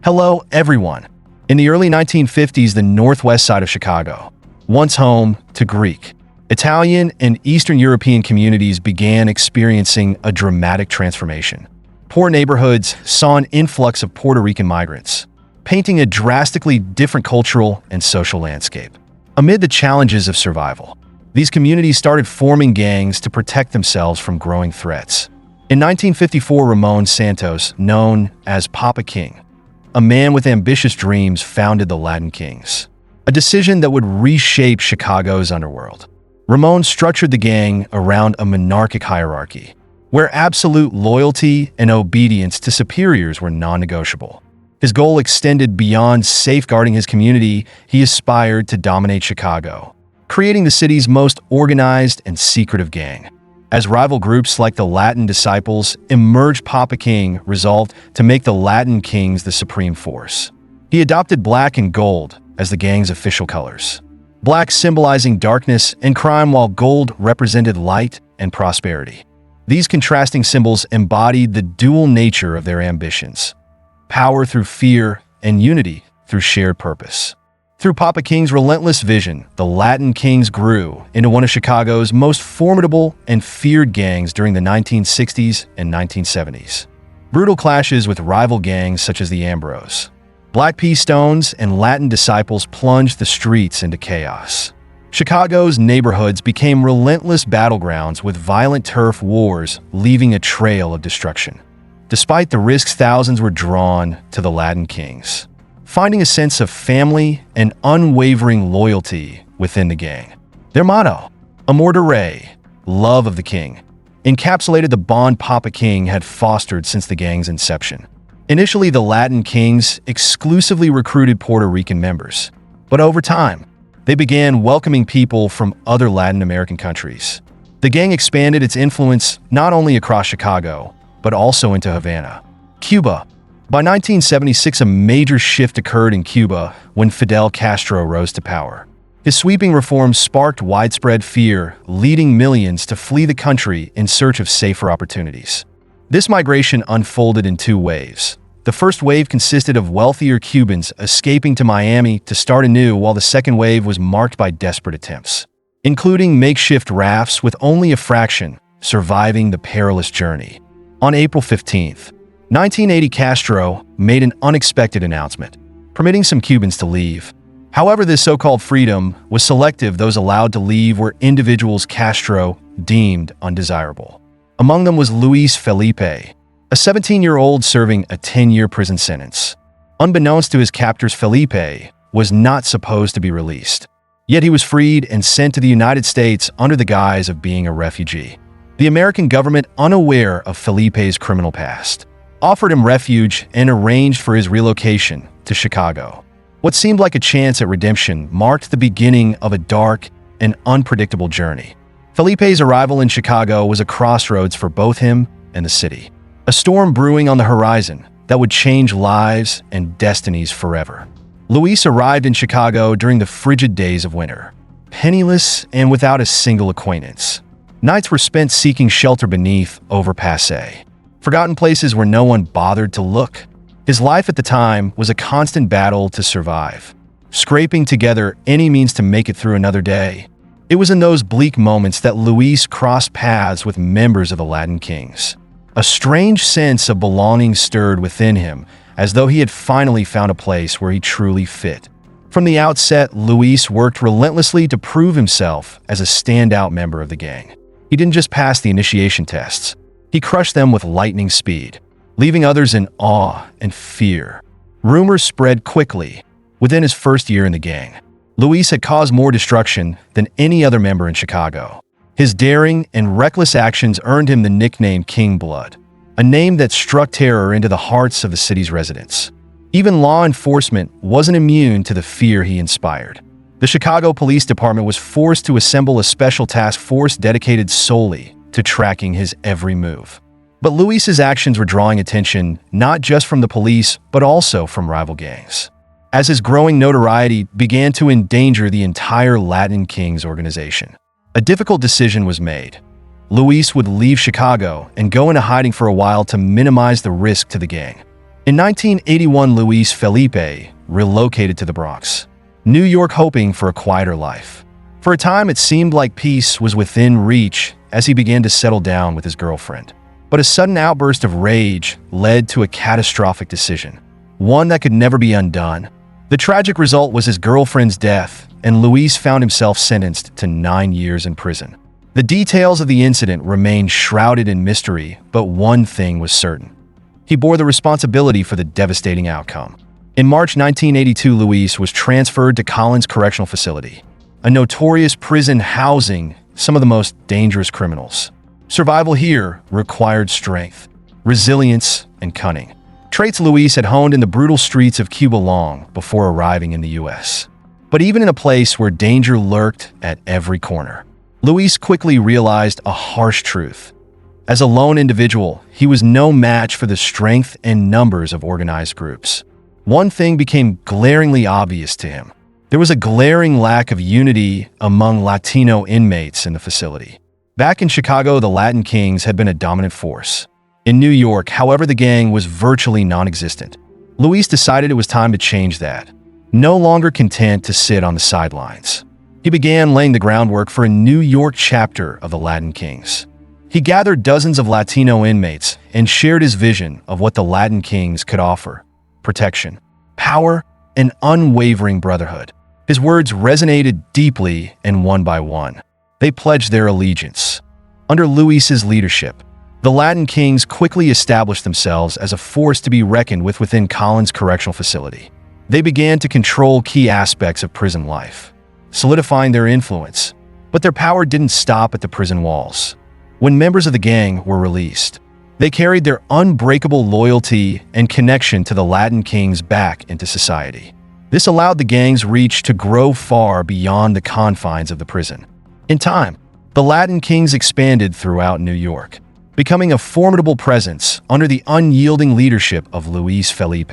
Hello, everyone. In the early 1950s, the northwest side of Chicago, once home to Greek, Italian, and Eastern European communities, began experiencing a dramatic transformation. Poor neighborhoods saw an influx of Puerto Rican migrants, painting a drastically different cultural and social landscape. Amid the challenges of survival, these communities started forming gangs to protect themselves from growing threats. In 1954, Ramon Santos, known as Papa King, a man with ambitious dreams, founded the Latin Kings, a decision that would reshape Chicago's underworld. Ramon structured the gang around a monarchic hierarchy, where absolute loyalty and obedience to superiors were non-negotiable. His goal extended beyond safeguarding his community. He aspired to dominate Chicago, creating the city's most organized and secretive gang. As rival groups like the Latin Disciples emerged, Papa King resolved to make the Latin Kings the supreme force. He adopted black and gold as the gang's official colors, black symbolizing darkness and crime, while gold represented light and prosperity. These contrasting symbols embodied the dual nature of their ambitions: power through fear and unity through shared purpose. Through Papa King's relentless vision, the Latin Kings grew into one of Chicago's most formidable and feared gangs during the 1960s and 1970s. Brutal clashes with rival gangs such as the Ambrose, Black Pea Stones, and Latin Disciples plunged the streets into chaos. Chicago's neighborhoods became relentless battlegrounds with violent turf wars, leaving a trail of destruction. Despite the risks, thousands were drawn to the Latin Kings, finding a sense of family and unwavering loyalty within the gang. Their motto, Amor de Rey, love of the king, encapsulated the bond Papa King had fostered since the gang's inception. Initially, the Latin Kings exclusively recruited Puerto Rican members, but over time, they began welcoming people from other Latin American countries. The gang expanded its influence not only across Chicago, but also into Havana, Cuba. By 1976, a major shift occurred in Cuba when Fidel Castro rose to power. His sweeping reforms sparked widespread fear, leading millions to flee the country in search of safer opportunities. This migration unfolded in two waves. The first wave consisted of wealthier Cubans escaping to Miami to start anew, while the second wave was marked by desperate attempts, including makeshift rafts, with only a fraction surviving the perilous journey. On April 15th, 1980, Castro made an unexpected announcement, permitting some Cubans to leave. However, this so-called freedom was selective. Those allowed to leave were individuals Castro deemed undesirable. Among them was Luis Felipe, a 17-year-old serving a 10-year prison sentence. Unbeknownst to his captors, Felipe was not supposed to be released. Yet he was freed and sent to the United States under the guise of being a refugee. The American government, unaware of Felipe's criminal past, offered him refuge and arranged for his relocation to Chicago. What seemed like a chance at redemption marked the beginning of a dark and unpredictable journey. Felipe's arrival in Chicago was a crossroads for both him and the city, a storm brewing on the horizon that would change lives and destinies forever. Luis arrived in Chicago during the frigid days of winter, penniless and without a single acquaintance. Nights were spent seeking shelter beneath overpasses, forgotten places where no one bothered to look. His life at the time was a constant battle to survive, scraping together any means to make it through another day. It was in those bleak moments that Luis crossed paths with members of the Latin Kings. A strange sense of belonging stirred within him, as though he had finally found a place where he truly fit. From the outset, Luis worked relentlessly to prove himself as a standout member of the gang. He didn't just pass the initiation tests, he crushed them with lightning speed, leaving others in awe and fear. Rumors spread quickly. Within his first year in the gang, Luis had caused more destruction than any other member in Chicago. His daring and reckless actions earned him the nickname King Blood, a name that struck terror into the hearts of the city's residents. Even law enforcement wasn't immune to the fear he inspired. The Chicago Police Department was forced to assemble a special task force dedicated solely to tracking his every move. But Luis's actions were drawing attention not just from the police, but also from rival gangs, as his growing notoriety began to endanger the entire Latin Kings organization. A difficult decision was made. Luis would leave Chicago and go into hiding for a while to minimize the risk to the gang. In 1981, Luis Felipe relocated to the Bronx, New York, hoping for a quieter life. For a time, it seemed like peace was within reach as he began to settle down with his girlfriend. But a sudden outburst of rage led to a catastrophic decision, one that could never be undone. The tragic result was his girlfriend's death, and Luis found himself sentenced to 9 years in prison. The details of the incident remained shrouded in mystery, but one thing was certain. He bore the responsibility for the devastating outcome. In March 1982, Luis was transferred to Collins Correctional Facility, a notorious prison housing some of the most dangerous criminals. Survival here required strength, resilience, and cunning. Traits Luis had honed in the brutal streets of Cuba long before arriving in the U.S. But even in a place where danger lurked at every corner, Luis quickly realized a harsh truth. As a lone individual, he was no match for the strength and numbers of organized groups. One thing became glaringly obvious to him. There was a glaring lack of unity among Latino inmates in the facility. Back in Chicago, the Latin Kings had been a dominant force. In New York, however, the gang was virtually non-existent. Luis decided it was time to change that. No longer content to sit on the sidelines, he began laying the groundwork for a New York chapter of the Latin Kings. He gathered dozens of Latino inmates and shared his vision of what the Latin Kings could offer: protection, power, and unwavering brotherhood. His words resonated deeply, and one by one, they pledged their allegiance. Under Luis's leadership, the Latin Kings quickly established themselves as a force to be reckoned with within Collins Correctional Facility. They began to control key aspects of prison life, solidifying their influence. But their power didn't stop at the prison walls. When members of the gang were released, they carried their unbreakable loyalty and connection to the Latin Kings back into society. This allowed the gang's reach to grow far beyond the confines of the prison. In time, the Latin Kings expanded throughout New York, becoming a formidable presence under the unyielding leadership of Luis Felipe.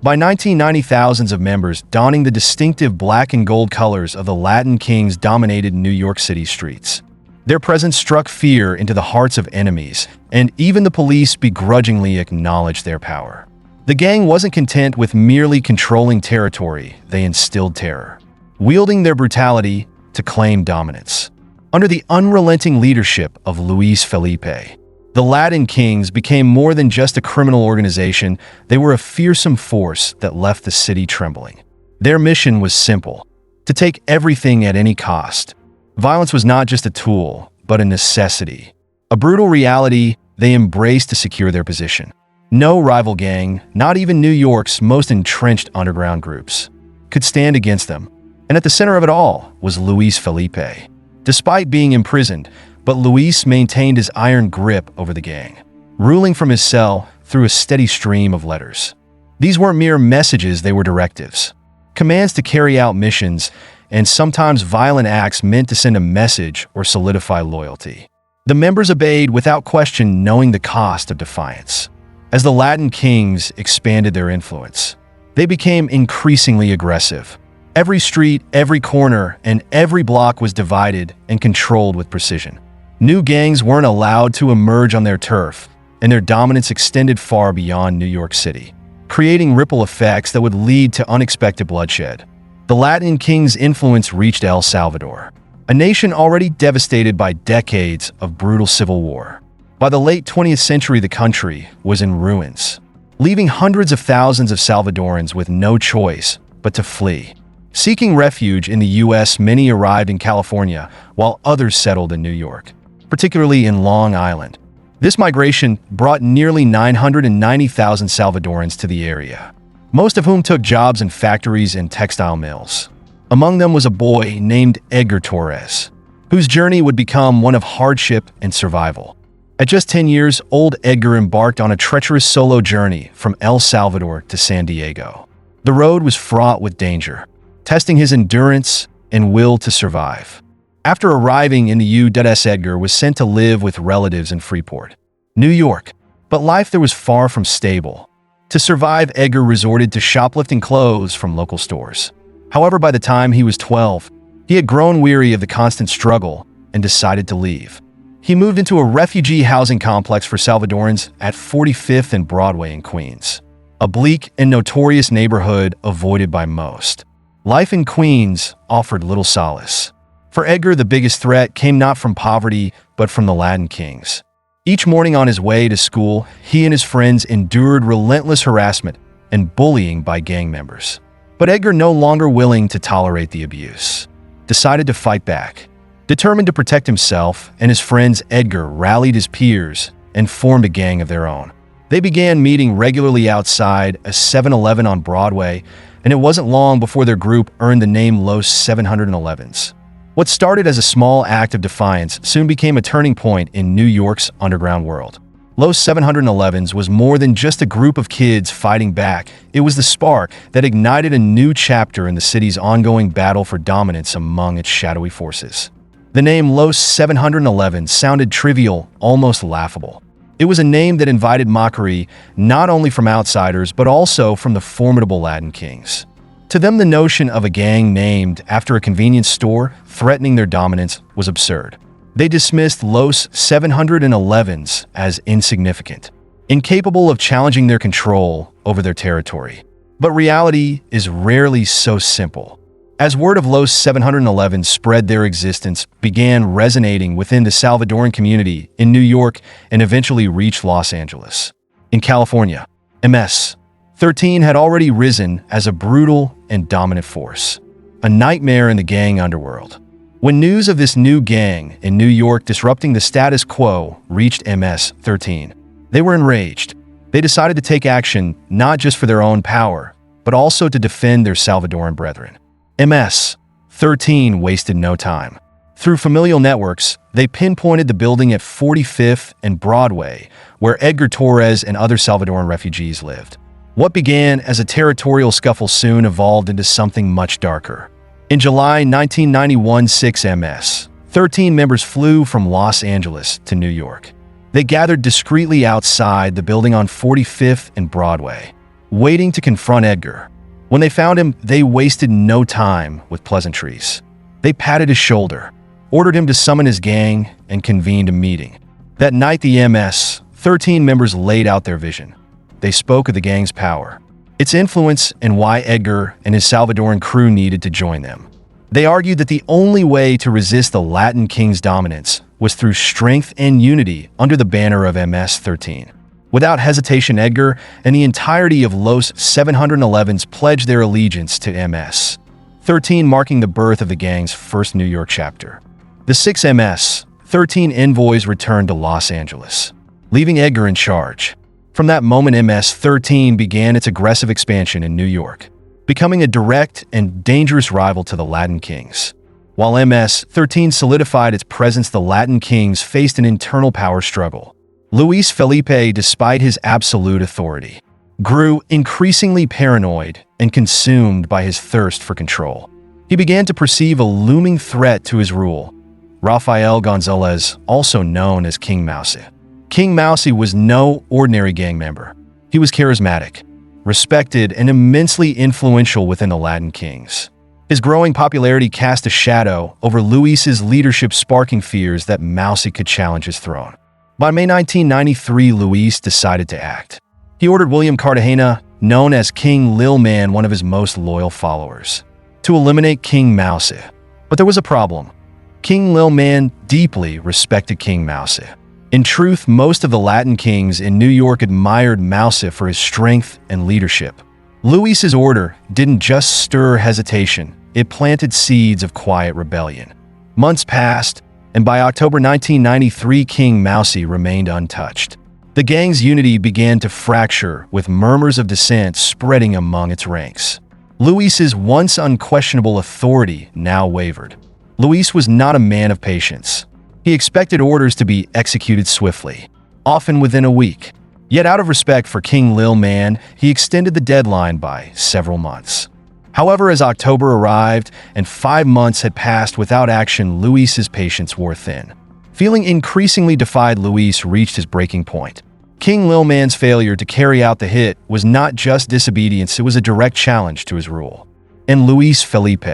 By 1990, thousands of members donning the distinctive black and gold colors of the Latin Kings dominated New York City streets. Their presence struck fear into the hearts of enemies, and even the police begrudgingly acknowledged their power. The gang wasn't content with merely controlling territory, they instilled terror, wielding their brutality to claim dominance. Under the unrelenting leadership of Luis Felipe, the Latin Kings became more than just a criminal organization. They were a fearsome force that left the city trembling. Their mission was simple: to take everything at any cost. Violence was not just a tool, but a necessity. A brutal reality they embraced to secure their position. No rival gang, not even New York's most entrenched underground groups, could stand against them. And at the center of it all was Luis Felipe. Despite being imprisoned, but Luis maintained his iron grip over the gang, ruling from his cell through a steady stream of letters. These weren't mere messages, they were directives, commands to carry out missions, and sometimes violent acts meant to send a message or solidify loyalty. The members obeyed without question, knowing the cost of defiance. As the Latin Kings expanded their influence, they became increasingly aggressive. Every street, every corner, and every block was divided and controlled with precision. New gangs weren't allowed to emerge on their turf, and their dominance extended far beyond New York City, creating ripple effects that would lead to unexpected bloodshed. The Latin Kings' influence reached El Salvador, a nation already devastated by decades of brutal civil war. By the late 20th century, the country was in ruins, leaving hundreds of thousands of Salvadorans with no choice but to flee. Seeking refuge in the U.S., many arrived in California, while others settled in New York, particularly in Long Island. This migration brought nearly 990,000 Salvadorans to the area, most of whom took jobs in factories and textile mills. Among them was a boy named Edgar Torres, whose journey would become one of hardship and survival. At just 10 years old, Edgar embarked on a treacherous solo journey from El Salvador to San Diego. The road was fraught with danger, testing his endurance and will to survive. After arriving in the U.S., Edgar was sent to live with relatives in Freeport, New York. But life there was far from stable. To survive, Edgar resorted to shoplifting clothes from local stores. However, by the time he was 12, he had grown weary of the constant struggle and decided to leave. He moved into a refugee housing complex for Salvadorans at 45th and Broadway in Queens. a bleak and notorious neighborhood avoided by most. Life in Queens offered little solace. For Edgar, the biggest threat came not from poverty, but from the Latin Kings. Each morning on his way to school, he and his friends endured relentless harassment and bullying by gang members. But Edgar, no longer willing to tolerate the abuse, decided to fight back. Determined to protect himself and his friends, Edgar rallied his peers and formed a gang of their own. They began meeting regularly outside a 7-Eleven on Broadway, and it wasn't long before their group earned the name Los 711s. What started as a small act of defiance soon became a turning point in New York's underground world. Los 711s was more than just a group of kids fighting back. It was the spark that ignited a new chapter in the city's ongoing battle for dominance among its shadowy forces. The name Los 711 sounded trivial, almost laughable. It was a name that invited mockery not only from outsiders but also from the formidable Latin Kings. To them, the notion of a gang named after a convenience store threatening their dominance was absurd. They dismissed Los 711s as insignificant, incapable of challenging their control over their territory. But reality is rarely so simple. As word of Los 711 spread, their existence began resonating within the Salvadoran community in New York and eventually reached Los Angeles. In California, MS-13 had already risen as a brutal and dominant force, a nightmare in the gang underworld. When news of this new gang in New York disrupting the status quo reached MS-13, they were enraged. They decided to take action not just for their own power, but also to defend their Salvadoran brethren. MS-13 wasted no time. Through familial networks, they pinpointed the building at 45th and Broadway, where Edgar Torres and other Salvadoran refugees lived. What began as a territorial scuffle soon evolved into something much darker. In July 1991, 6 MS-13 members flew from Los Angeles to New York. They gathered discreetly outside the building on 45th and Broadway, waiting to confront Edgar. When they found him, they wasted no time with pleasantries. They patted his shoulder, ordered him to summon his gang, and convened a meeting. That night, the MS-13 members laid out their vision. They spoke of the gang's power, its influence, and why Edgar and his Salvadoran crew needed to join them. They argued that the only way to resist the Latin King's dominance was through strength and unity under the banner of MS-13. Without hesitation, Edgar and the entirety of Los 711s pledged their allegiance to MS-13, marking the birth of the gang's first New York chapter. The 6 MS-13 envoys returned to Los Angeles, leaving Edgar in charge. From that moment, MS-13 began its aggressive expansion in New York, becoming a direct and dangerous rival to the Latin Kings. While MS-13 solidified its presence, the Latin Kings faced an internal power struggle. Luis Felipe, despite his absolute authority, grew increasingly paranoid and consumed by his thirst for control. He began to perceive a looming threat to his rule. Rafael Gonzalez, also known as King Mousy. King Mousy was no ordinary gang member. He was charismatic, respected, and immensely influential within the Latin Kings. His growing popularity cast a shadow over Luis's leadership, sparking fears that Mousy could challenge his throne. By May 1993, Luis decided to act. He ordered William Cartagena, known as King Lil Man, one of his most loyal followers, to eliminate King Mousy. But there was a problem. King Lil Man deeply respected King Mousy. In truth, most of the Latin kings in New York admired Mousy for his strength and leadership. Luis's order didn't just stir hesitation, it planted seeds of quiet rebellion. Months passed, and by October 1993, King Mousy remained untouched. The gang's unity began to fracture, with murmurs of dissent spreading among its ranks. Luis's once unquestionable authority now wavered. Luis was not a man of patience. He expected orders to be executed swiftly, often within a week. Yet out of respect for King Lil Man, he extended the deadline by several months. However, as October arrived and 5 months had passed without action, Luis's patience wore thin. Feeling increasingly defied, Luis reached his breaking point. King Lil Man's failure to carry out the hit was not just disobedience, it was a direct challenge to his rule. And Luis Felipe,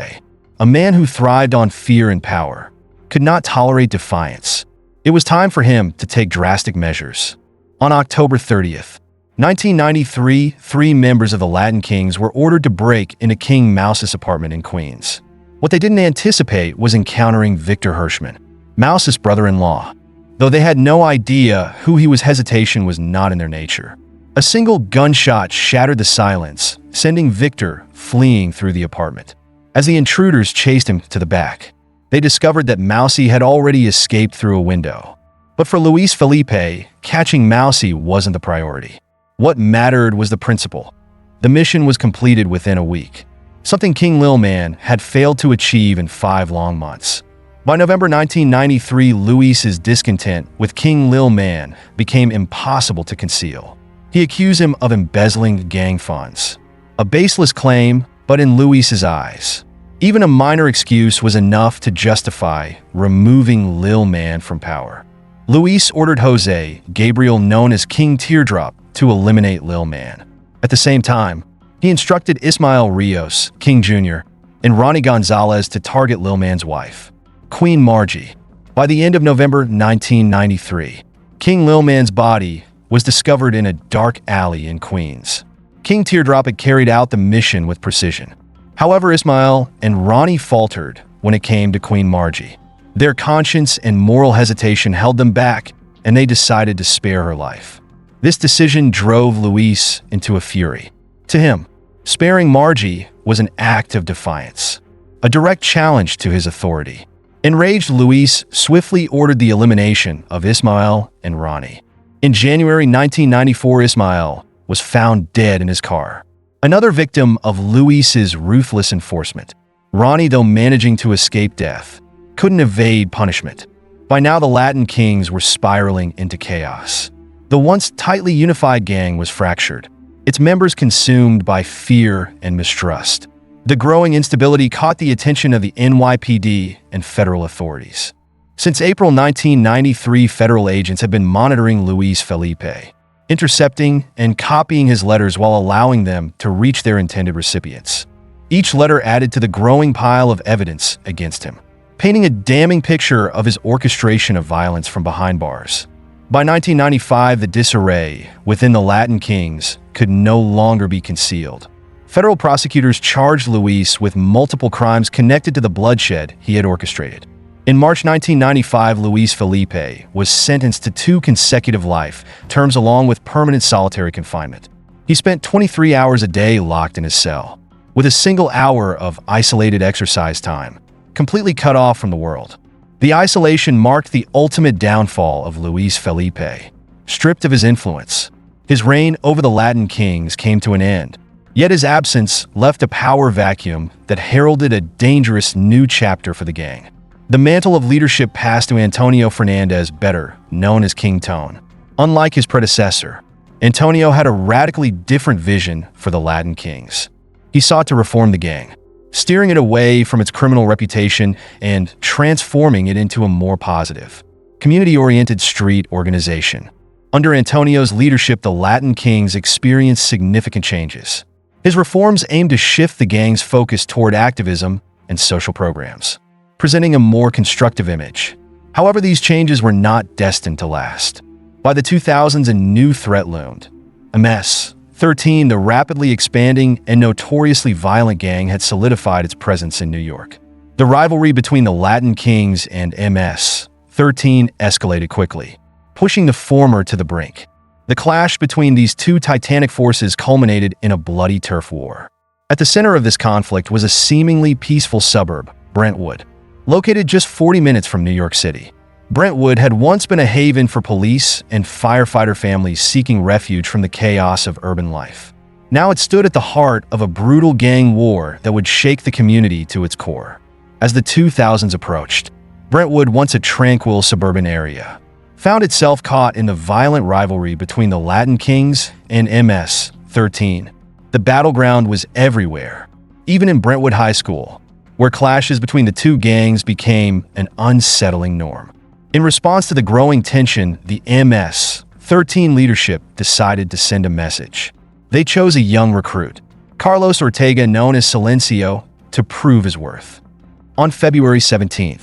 a man who thrived on fear and power, could not tolerate defiance. It was time for him to take drastic measures. On October 30th, 1993, three members of the Latin Kings were ordered to break into King Mouse's apartment in Queens. What they didn't anticipate was encountering Victor Hirschman, Mouse's brother-in-law. Though they had no idea who he was, hesitation was not in their nature. A single gunshot shattered the silence, sending Victor fleeing through the apartment. As the intruders chased him to the back, they discovered that Mousy had already escaped through a window. But for Luis Felipe, catching Mousy wasn't the priority. What mattered was the principle. The mission was completed within a week, something King Lil Man had failed to achieve in 5 long months. By November 1993, Luis's discontent with King Lil Man became impossible to conceal. He accused him of embezzling gang funds. A baseless claim, but in Luis's eyes, even a minor excuse was enough to justify removing Lil Man from power. Luis ordered Jose Gabriel, known as King Teardrop, to eliminate Lil Man. At the same time, he instructed Ismael Rios, King Jr., and Ronnie Gonzalez to target Lil Man's wife, Queen Margie. By the end of November 1993, King Lil Man's body was discovered in a dark alley in Queens. King Teardrop had carried out the mission with precision. However, Ismael and Ronnie faltered when it came to Queen Margie. Their conscience and moral hesitation held them back, and they decided to spare her life. This decision drove Luis into a fury. To him, sparing Margie was an act of defiance, a direct challenge to his authority. Enraged, Luis swiftly ordered the elimination of Ismael and Ronnie. In January 1994, Ismael was found dead in his car. Another victim of Luis's ruthless enforcement. Ronnie, though managing to escape death, couldn't evade punishment. By now, the Latin Kings were spiraling into chaos. The once tightly unified gang was fractured, its members consumed by fear and mistrust. The growing instability caught the attention of the NYPD and federal authorities. Since April 1993, federal agents have been monitoring Luis Felipe, intercepting and copying his letters while allowing them to reach their intended recipients. Each letter added to the growing pile of evidence against him, painting a damning picture of his orchestration of violence from behind bars. By 1995, the disarray within the Latin Kings could no longer be concealed. Federal prosecutors charged Luis with multiple crimes connected to the bloodshed he had orchestrated. In March 1995, Luis Felipe was sentenced to 2 consecutive life terms along with permanent solitary confinement. He spent 23 hours a day locked in his cell, with a single hour of isolated exercise time, completely cut off from the world. The isolation marked the ultimate downfall of Luis Felipe. Stripped of his influence, his reign over the Latin Kings came to an end, yet his absence left a power vacuum that heralded a dangerous new chapter for the gang. The mantle of leadership passed to Antonio Fernandez, better known as King Tone. Unlike his predecessor, Antonio had a radically different vision for the Latin Kings. He sought to reform the gang, steering it away from its criminal reputation and transforming it into a more positive, community-oriented street organization. Under Antonio's leadership, the Latin Kings experienced significant changes. His reforms aimed to shift the gang's focus toward activism and social programs, presenting a more constructive image. However, these changes were not destined to last. By the 2000s, a new threat loomed. MS-13, the rapidly expanding and notoriously violent gang, had solidified its presence in New York. The rivalry between the Latin Kings and MS-13 escalated quickly, pushing the former to the brink. The clash between these two titanic forces culminated in a bloody turf war. At the center of this conflict was a seemingly peaceful suburb, Brentwood, located just 40 minutes from New York City. Brentwood had once been a haven for police and firefighter families seeking refuge from the chaos of urban life. Now it stood at the heart of a brutal gang war that would shake the community to its core. As the 2000s approached, Brentwood, once a tranquil suburban area, found itself caught in the violent rivalry between the Latin Kings and MS-13. The battleground was everywhere, even in Brentwood High School, where clashes between the two gangs became an unsettling norm. In response to the growing tension, the MS-13 leadership decided to send a message. They chose a young recruit, Carlos Ortega, known as Silencio, to prove his worth. On February 17,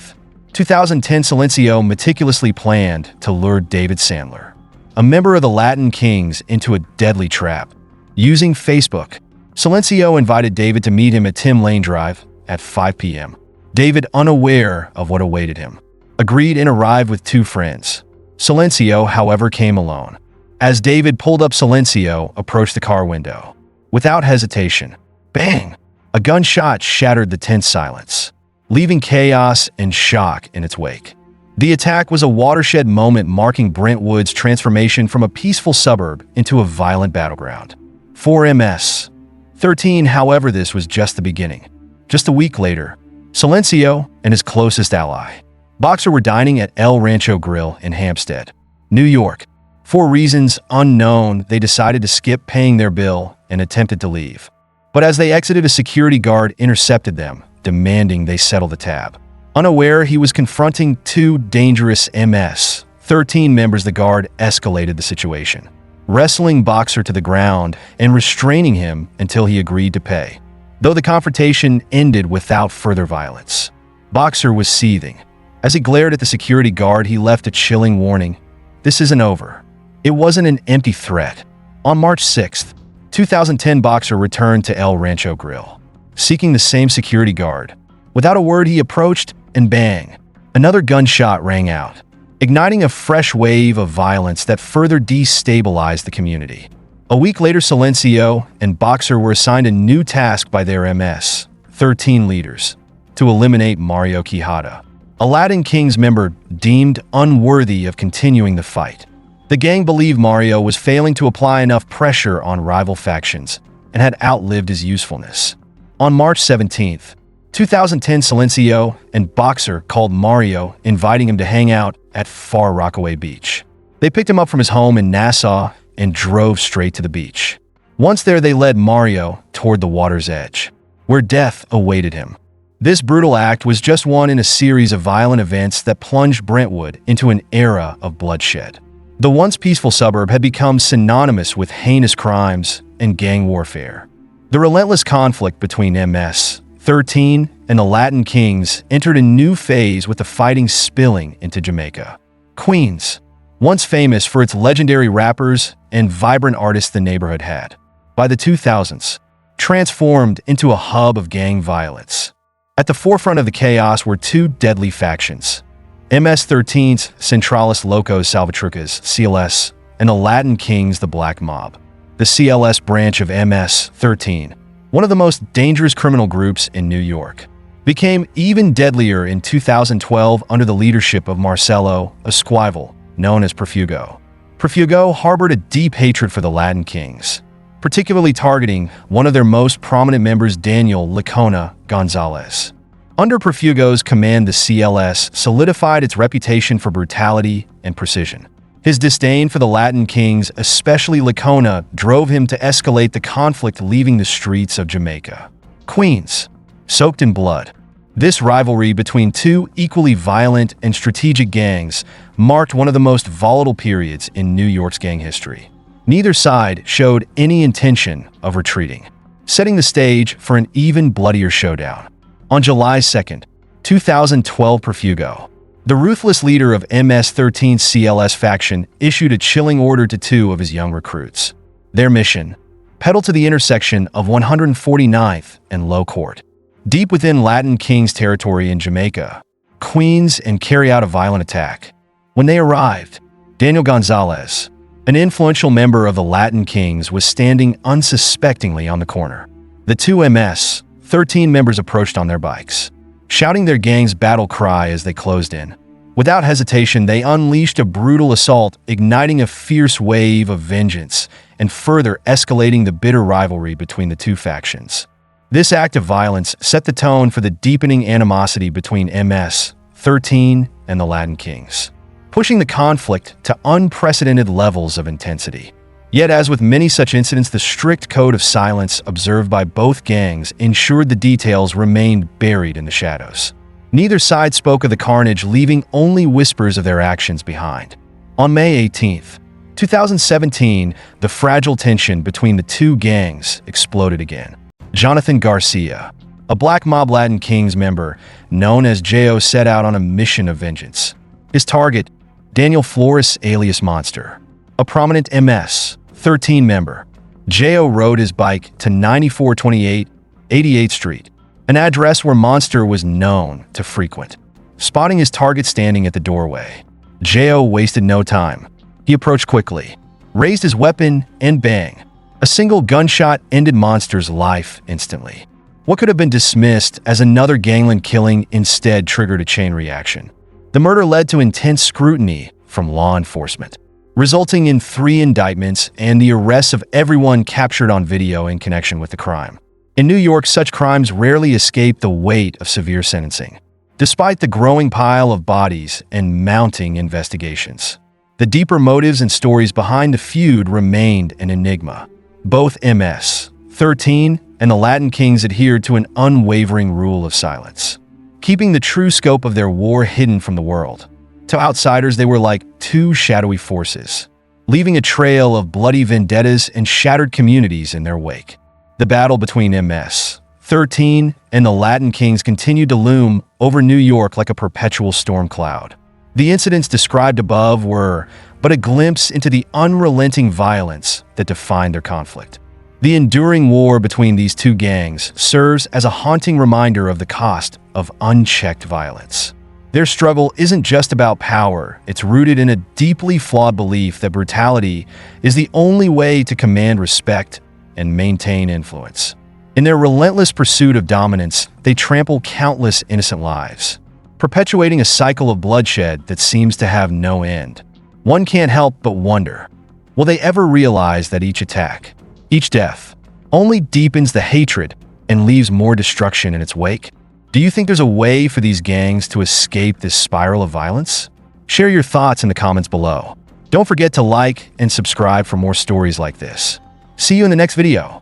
2010, Silencio meticulously planned to lure David Sandler, a member of the Latin Kings, into a deadly trap. Using Facebook, Silencio invited David to meet him at Tim Lane Drive at 5 p.m. David, unaware of what awaited him, agreed and arrived with two friends. Silencio, however, came alone. As David pulled up, Silencio approached the car window. Without hesitation, bang! A gunshot shattered the tense silence, leaving chaos and shock in its wake. The attack was a watershed moment marking Brentwood's transformation from a peaceful suburb into a violent battleground. For MS-13, however, this was just the beginning. Just a week later, Silencio and his closest ally, Boxer, were dining at El Rancho Grill in Hampstead, New York. For reasons unknown, they decided to skip paying their bill and attempted to leave. But as they exited, a security guard intercepted them, demanding they settle the tab. Unaware he was confronting two dangerous MS-13 members, the guard escalated the situation, wrestling Boxer to the ground and restraining him until he agreed to pay. Though the confrontation ended without further violence, Boxer was seething. As he glared at the security guard, he left a chilling warning: "This isn't over." It wasn't an empty threat. On March 6, 2010, Boxer returned to El Rancho Grill, seeking the same security guard. Without a word, he approached, and bang! Another gunshot rang out, igniting a fresh wave of violence that further destabilized the community. A week later, Silencio and Boxer were assigned a new task by their MS-13 leaders: to eliminate Mario Quijada, a Latin Kings member deemed unworthy of continuing the fight. The gang believed Mario was failing to apply enough pressure on rival factions and had outlived his usefulness. On March 17, 2010, Silencio and Boxer called Mario, inviting him to hang out at Far Rockaway Beach. They picked him up from his home in Nassau and drove straight to the beach. Once there, they led Mario toward the water's edge, where death awaited him. This brutal act was just one in a series of violent events that plunged Brentwood into an era of bloodshed. The once peaceful suburb had become synonymous with heinous crimes and gang warfare. The relentless conflict between MS-13 and the Latin Kings entered a new phase, with the fighting spilling into Jamaica. Queens, once famous for its legendary rappers and vibrant artists, the neighborhood had, by the 2000s, transformed into a hub of gang violence. At the forefront of the chaos were two deadly factions: MS-13's Centralis Locos Salvatrucas, CLS, and the Latin Kings, the Black Mob. The CLS branch of MS-13, one of the most dangerous criminal groups in New York, became even deadlier in 2012 under the leadership of Marcelo Esquivel, known as Profugo. Profugo harbored a deep hatred for the Latin Kings, particularly targeting one of their most prominent members, Daniel Licona Gonzalez. Under Profugo's command, the CLS solidified its reputation for brutality and precision. His disdain for the Latin Kings, especially Licona, drove him to escalate the conflict, leaving the streets of Jamaica, Queens, soaked in blood. This rivalry between two equally violent and strategic gangs marked one of the most volatile periods in New York's gang history. Neither side showed any intention of retreating, setting the stage for an even bloodier showdown. On July 2, 2012, Profugo, the ruthless leader of MS-13's CLS faction, issued a chilling order to two of his young recruits. Their mission: pedal to the intersection of 149th and Low Court, deep within Latin Kings territory in Jamaica, Queens, and carry out a violent attack. When they arrived, Daniel Gonzalez, an influential member of the Latin Kings, was standing unsuspectingly on the corner. The two MS-13 members approached on their bikes, shouting their gang's battle cry as they closed in. Without hesitation, they unleashed a brutal assault, igniting a fierce wave of vengeance and further escalating the bitter rivalry between the two factions. This act of violence set the tone for the deepening animosity between MS-13 and the Latin Kings, pushing the conflict to unprecedented levels of intensity. Yet, as with many such incidents, the strict code of silence observed by both gangs ensured the details remained buried in the shadows. Neither side spoke of the carnage, leaving only whispers of their actions behind. On May 18, 2017, the fragile tension between the two gangs exploded again. Jonathan Garcia, a Black Mob Latin Kings member known as J.O., set out on a mission of vengeance. His target, Daniel Flores alias Monster, A prominent MS-13 member, Jo rode his bike to 9428 88th Street, an address where Monster was known to frequent. Spotting his target standing at the doorway, Jo wasted no time. He approached quickly, raised his weapon, and bang. A single gunshot ended Monster's life instantly. What could have been dismissed as another gangland killing instead triggered a chain reaction. The murder led to intense scrutiny from law enforcement, resulting in 3 indictments and the arrests of everyone captured on video in connection with the crime. In New York, such crimes rarely escape the weight of severe sentencing, despite the growing pile of bodies and mounting investigations. The deeper motives and stories behind the feud remained an enigma. Both MS-13 and the Latin Kings adhered to an unwavering rule of silence, keeping the true scope of their war hidden from the world. To outsiders, they were like 2 shadowy forces, leaving a trail of bloody vendettas and shattered communities in their wake. The battle between MS-13 and the Latin Kings continued to loom over New York like a perpetual storm cloud. The incidents described above were but a glimpse into the unrelenting violence that defined their conflict. The enduring war between these 2 gangs serves as a haunting reminder of the cost of unchecked violence. Their struggle isn't just about power, it's rooted in a deeply flawed belief that brutality is the only way to command respect and maintain influence. In their relentless pursuit of dominance, they trample countless innocent lives, perpetuating a cycle of bloodshed that seems to have no end. One can't help but wonder, will they ever realize that each attack, each death, only deepens the hatred and leaves more destruction in its wake? Do you think there's a way for these gangs to escape this spiral of violence? Share your thoughts in the comments below. Don't forget to like and subscribe for more stories like this. See you in the next video.